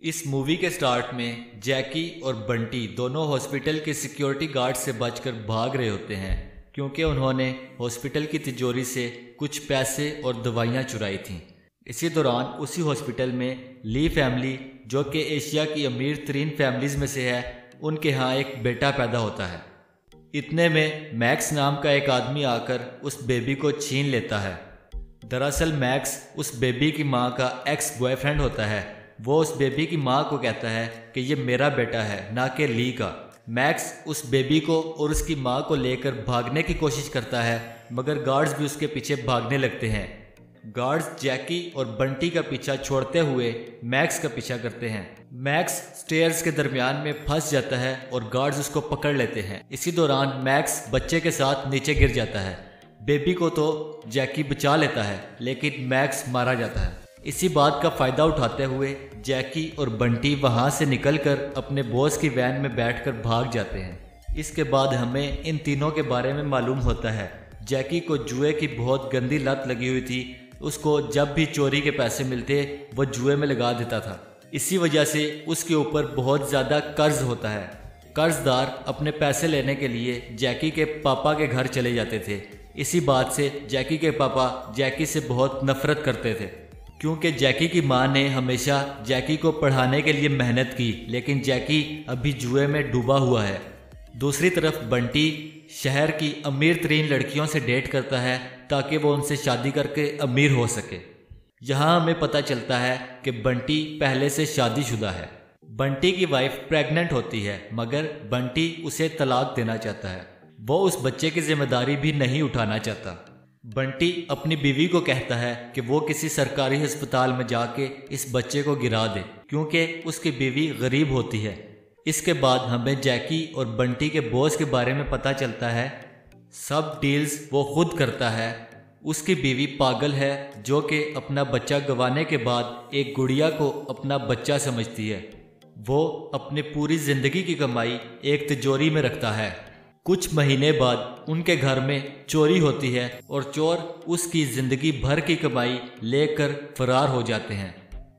इस मूवी के स्टार्ट में जैकी और बंटी दोनों हॉस्पिटल के सिक्योरिटी गार्ड से बचकर भाग रहे होते हैं क्योंकि उन्होंने हॉस्पिटल की तिजोरी से कुछ पैसे और दवाइयाँ चुराई थीं। इसी दौरान उसी हॉस्पिटल में ली फैमिली, जो कि एशिया की अमीर तरीन फैमिलीज़ में से है, उनके यहाँ एक बेटा पैदा होता है। इतने में मैक्स नाम का एक आदमी आकर उस बेबी को छीन लेता है। दरअसल मैक्स उस बेबी की माँ का एक्स बॉयफ्रेंड होता है। वो उस बेबी की माँ को कहता है कि ये मेरा बेटा है, ना कि ली का। मैक्स उस बेबी को और उसकी माँ को लेकर भागने की कोशिश करता है, मगर गार्ड्स भी उसके पीछे भागने लगते हैं। गार्ड्स जैकी और बंटी का पीछा छोड़ते हुए मैक्स का पीछा करते हैं। मैक्स स्टेयर्स के दरमियान में फंस जाता है और गार्ड्स उसको पकड़ लेते हैं। इसी दौरान मैक्स बच्चे के साथ नीचे गिर जाता है। बेबी को तो जैकी बचा लेता है, लेकिन मैक्स मारा जाता है। इसी बात का फ़ायदा उठाते हुए जैकी और बंटी वहाँ से निकलकर अपने बॉस की वैन में बैठकर भाग जाते हैं। इसके बाद हमें इन तीनों के बारे में मालूम होता है। जैकी को जुए की बहुत गंदी लत लगी हुई थी। उसको जब भी चोरी के पैसे मिलते वो जुए में लगा देता था। इसी वजह से उसके ऊपर बहुत ज़्यादा कर्ज होता है। कर्जदार अपने पैसे लेने के लिए जैकी के पापा के घर चले जाते थे। इसी बात से जैकी के पापा जैकी से बहुत नफरत करते थे, क्योंकि जैकी की माँ ने हमेशा जैकी को पढ़ाने के लिए मेहनत की, लेकिन जैकी अभी जुए में डूबा हुआ है। दूसरी तरफ बंटी शहर की अमीर तरीन लड़कियों से डेट करता है ताकि वो उनसे शादी करके अमीर हो सके। यहाँ हमें पता चलता है कि बंटी पहले से शादीशुदा है। बंटी की वाइफ प्रेग्नेंट होती है, मगर बंटी उसे तलाक देना चाहता है। वो उस बच्चे की जिम्मेदारी भी नहीं उठाना चाहता। बंटी अपनी बीवी को कहता है कि वो किसी सरकारी अस्पताल में जाके इस बच्चे को गिरा दे, क्योंकि उसकी बीवी गरीब होती है। इसके बाद हमें जैकी और बंटी के बॉस के बारे में पता चलता है। सब डील्स वो खुद करता है। उसकी बीवी पागल है, जो कि अपना बच्चा गंवाने के बाद एक गुड़िया को अपना बच्चा समझती है। वो अपनी पूरी जिंदगी की कमाई एक तिजोरी में रखता है। कुछ महीने बाद उनके घर में चोरी होती है और चोर उसकी जिंदगी भर की कमाई लेकर फरार हो जाते हैं।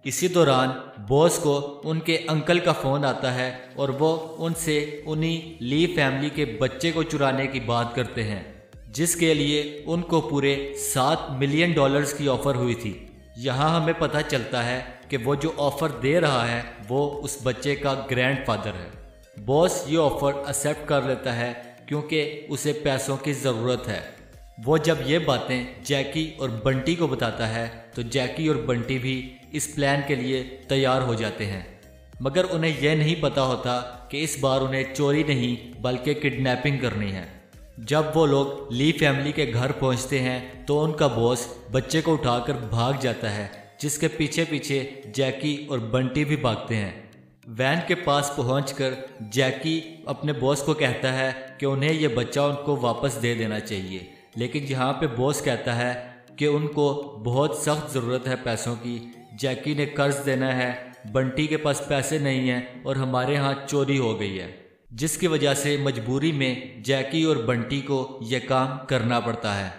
इसी दौरान बॉस को उनके अंकल का फ़ोन आता है और वो उनसे उन्हीं ली फैमिली के बच्चे को चुराने की बात करते हैं, जिसके लिए उनको पूरे $7 मिलियन की ऑफ़र हुई थी। यहाँ हमें पता चलता है कि वो जो ऑफ़र दे रहा है वो उस बच्चे का ग्रैंडफादर है। बॉस ये ऑफ़र एक्सेप्ट कर लेता है क्योंकि उसे पैसों की ज़रूरत है। वो जब ये बातें जैकी और बंटी को बताता है तो जैकी और बंटी भी इस प्लान के लिए तैयार हो जाते हैं, मगर उन्हें यह नहीं पता होता कि इस बार उन्हें चोरी नहीं बल्कि किडनैपिंग करनी है। जब वो लोग ली फैमिली के घर पहुंचते हैं तो उनका बॉस बच्चे को उठाकर भाग जाता है, जिसके पीछे पीछे जैकी और बंटी भी भागते हैं। वैन के पास पहुंचकर जैकी अपने बॉस को कहता है कि उन्हें यह बच्चा उनको वापस दे देना चाहिए, लेकिन यहाँ पे बॉस कहता है कि उनको बहुत सख्त ज़रूरत है पैसों की। जैकी ने कर्ज देना है, बंटी के पास पैसे नहीं हैं और हमारे यहाँ चोरी हो गई है, जिसकी वजह से मजबूरी में जैकी और बंटी को यह काम करना पड़ता है।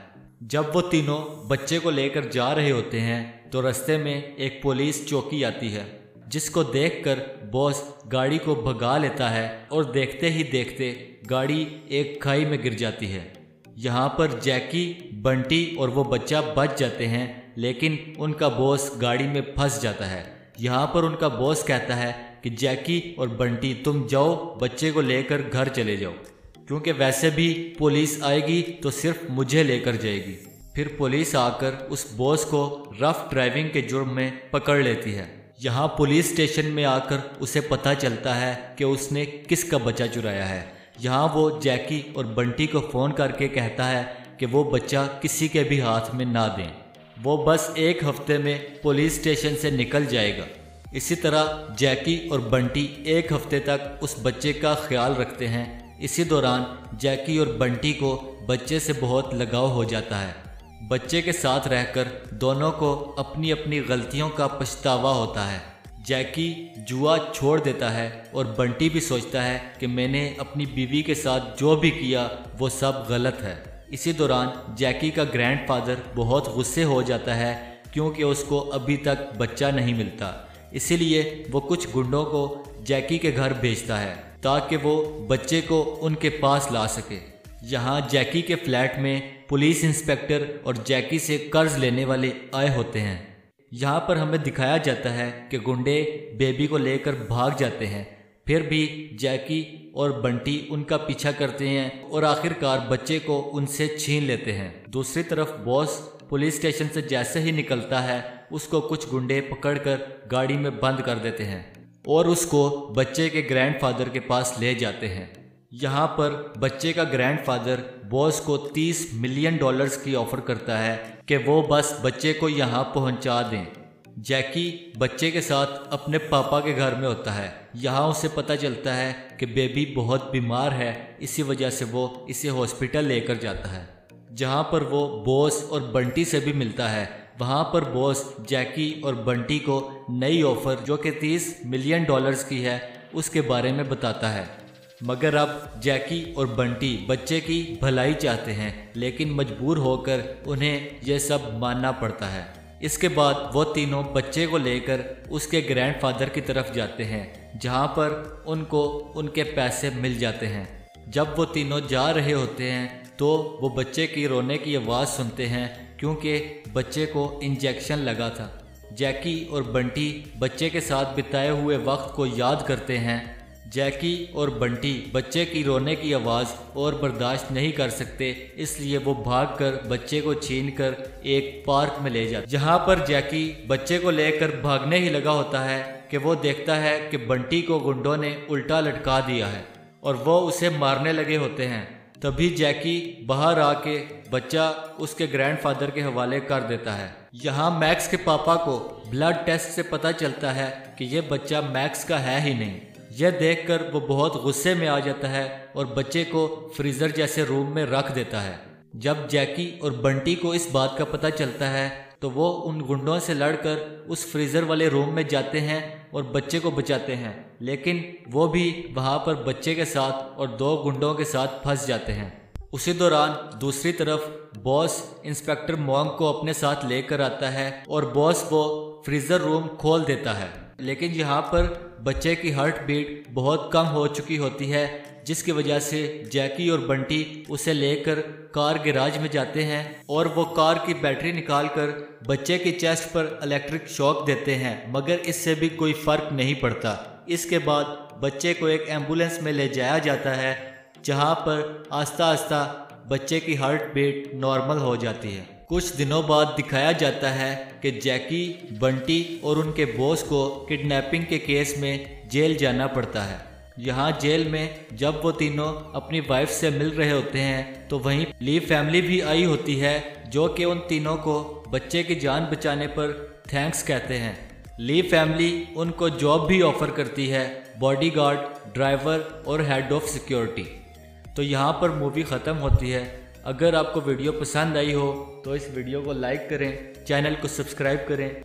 जब वो तीनों बच्चे को लेकर जा रहे होते हैं तो रास्ते में एक पुलिस चौकी आती है, जिसको देखकर बॉस गाड़ी को भगा लेता है और देखते ही देखते गाड़ी एक खाई में गिर जाती है। यहाँ पर जैकी, बंटी और वो बच्चा बच जाते हैं, लेकिन उनका बॉस गाड़ी में फंस जाता है। यहाँ पर उनका बॉस कहता है कि जैकी और बंटी तुम जाओ, बच्चे को लेकर घर चले जाओ, क्योंकि वैसे भी पुलिस आएगी तो सिर्फ मुझे लेकर जाएगी। फिर पुलिस आकर उस बॉस को रफ ड्राइविंग के जुर्म में पकड़ लेती है। यहाँ पुलिस स्टेशन में आकर उसे पता चलता है कि उसने किसका बच्चा चुराया है। यहाँ वो जैकी और बंटी को फ़ोन करके कहता है कि वो बच्चा किसी के भी हाथ में ना दें। वो बस एक हफ्ते में पुलिस स्टेशन से निकल जाएगा। इसी तरह जैकी और बंटी एक हफ्ते तक उस बच्चे का ख्याल रखते हैं। इसी दौरान जैकी और बंटी को बच्चे से बहुत लगाव हो जाता है। बच्चे के साथ रहकर दोनों को अपनी अपनी गलतियों का पछतावा होता है। जैकी जुआ छोड़ देता है और बंटी भी सोचता है कि मैंने अपनी बीवी के साथ जो भी किया वो सब गलत है। इसी दौरान जैकी का ग्रैंडफादर बहुत गुस्से हो जाता है क्योंकि उसको अभी तक बच्चा नहीं मिलता। इसीलिए वो कुछ गुंडों को जैकी के घर भेजता है ताकि वो बच्चे को उनके पास ला सके। यहाँ जैकी के फ्लैट में पुलिस इंस्पेक्टर और जैकी से कर्ज लेने वाले आए होते हैं। यहाँ पर हमें दिखाया जाता है कि गुंडे बेबी को लेकर भाग जाते हैं, फिर भी जैकी और बंटी उनका पीछा करते हैं और आखिरकार बच्चे को उनसे छीन लेते हैं। दूसरी तरफ बॉस पुलिस स्टेशन से जैसे ही निकलता है उसको कुछ गुंडे पकड़कर गाड़ी में बंद कर देते हैं और उसको बच्चे के ग्रैंडफादर के पास ले जाते हैं। यहाँ पर बच्चे का ग्रैंडफादर बॉस को $30 मिलियन की ऑफर करता है कि वो बस बच्चे को यहाँ पहुँचा दें। जैकी बच्चे के साथ अपने पापा के घर में होता है। यहाँ उसे पता चलता है कि बेबी बहुत बीमार है, इसी वजह से वो इसे हॉस्पिटल लेकर जाता है, जहाँ पर वो बॉस और बंटी से भी मिलता है। वहाँ पर बॉस जैकी और बंटी को नई ऑफ़र जो कि $30 मिलियन की है उसके बारे में बताता है। मगर अब जैकी और बंटी बच्चे की भलाई चाहते हैं, लेकिन मजबूर होकर उन्हें यह सब मानना पड़ता है। इसके बाद वो तीनों बच्चे को लेकर उसके ग्रैंडफादर की तरफ जाते हैं, जहाँ पर उनको उनके पैसे मिल जाते हैं। जब वो तीनों जा रहे होते हैं तो वो बच्चे की रोने की आवाज़ सुनते हैं, क्योंकि बच्चे को इंजेक्शन लगा था। जैकी और बंटी बच्चे के साथ बिताए हुए वक्त को याद करते हैं। जैकी और बंटी बच्चे की रोने की आवाज़ और बर्दाश्त नहीं कर सकते, इसलिए वो भागकर बच्चे को छीनकर एक पार्क में ले जाते, जहाँ पर जैकी बच्चे को लेकर भागने ही लगा होता है कि वो देखता है कि बंटी को गुंडों ने उल्टा लटका दिया है और वो उसे मारने लगे होते हैं। तभी जैकी बाहर आके बच्चा उसके ग्रैंडफादर के हवाले कर देता है। यहाँ मैक्स के पापा को ब्लड टेस्ट से पता चलता है कि ये बच्चा मैक्स का है ही नहीं। यह देखकर वो बहुत गुस्से में आ जाता है और बच्चे को फ्रीज़र जैसे रूम में रख देता है। जब जैकी और बंटी को इस बात का पता चलता है तो वो उन गुंडों से लड़कर उस फ्रीज़र वाले रूम में जाते हैं और बच्चे को बचाते हैं, लेकिन वो भी वहाँ पर बच्चे के साथ और 2 गुंडों के साथ फंस जाते हैं। उसी दौरान दूसरी तरफ बॉस इंस्पेक्टर मॉन्ग को अपने साथ लेकर आता है और बॉस वो फ्रीज़र रूम खोल देता है, लेकिन यहाँ पर बच्चे की हार्ट बीट बहुत कम हो चुकी होती है, जिसकी वजह से जैकी और बंटी उसे लेकर कार गैराज में जाते हैं और वो कार की बैटरी निकालकर बच्चे की चेस्ट पर इलेक्ट्रिक शॉक देते हैं, मगर इससे भी कोई फ़र्क नहीं पड़ता। इसके बाद बच्चे को एक एम्बुलेंस में ले जाया जाता है, जहां पर आस्ता आस्ता बच्चे की हार्ट बीट नॉर्मल हो जाती है। कुछ दिनों बाद दिखाया जाता है कि जैकी, बंटी और उनके बॉस को किडनैपिंग के केस में जेल जाना पड़ता है। यहाँ जेल में जब वो तीनों अपनी वाइफ से मिल रहे होते हैं तो वहीं ली फैमिली भी आई होती है, जो कि उन तीनों को बच्चे की जान बचाने पर थैंक्स कहते हैं। ली फैमिली उनको जॉब भी ऑफर करती है, बॉडीगार्ड, ड्राइवर और हेड ऑफ सिक्योरिटी। तो यहाँ पर मूवी ख़त्म होती है। अगर आपको वीडियो पसंद आई हो तो इस वीडियो को लाइक करें, चैनल को सब्सक्राइब करें।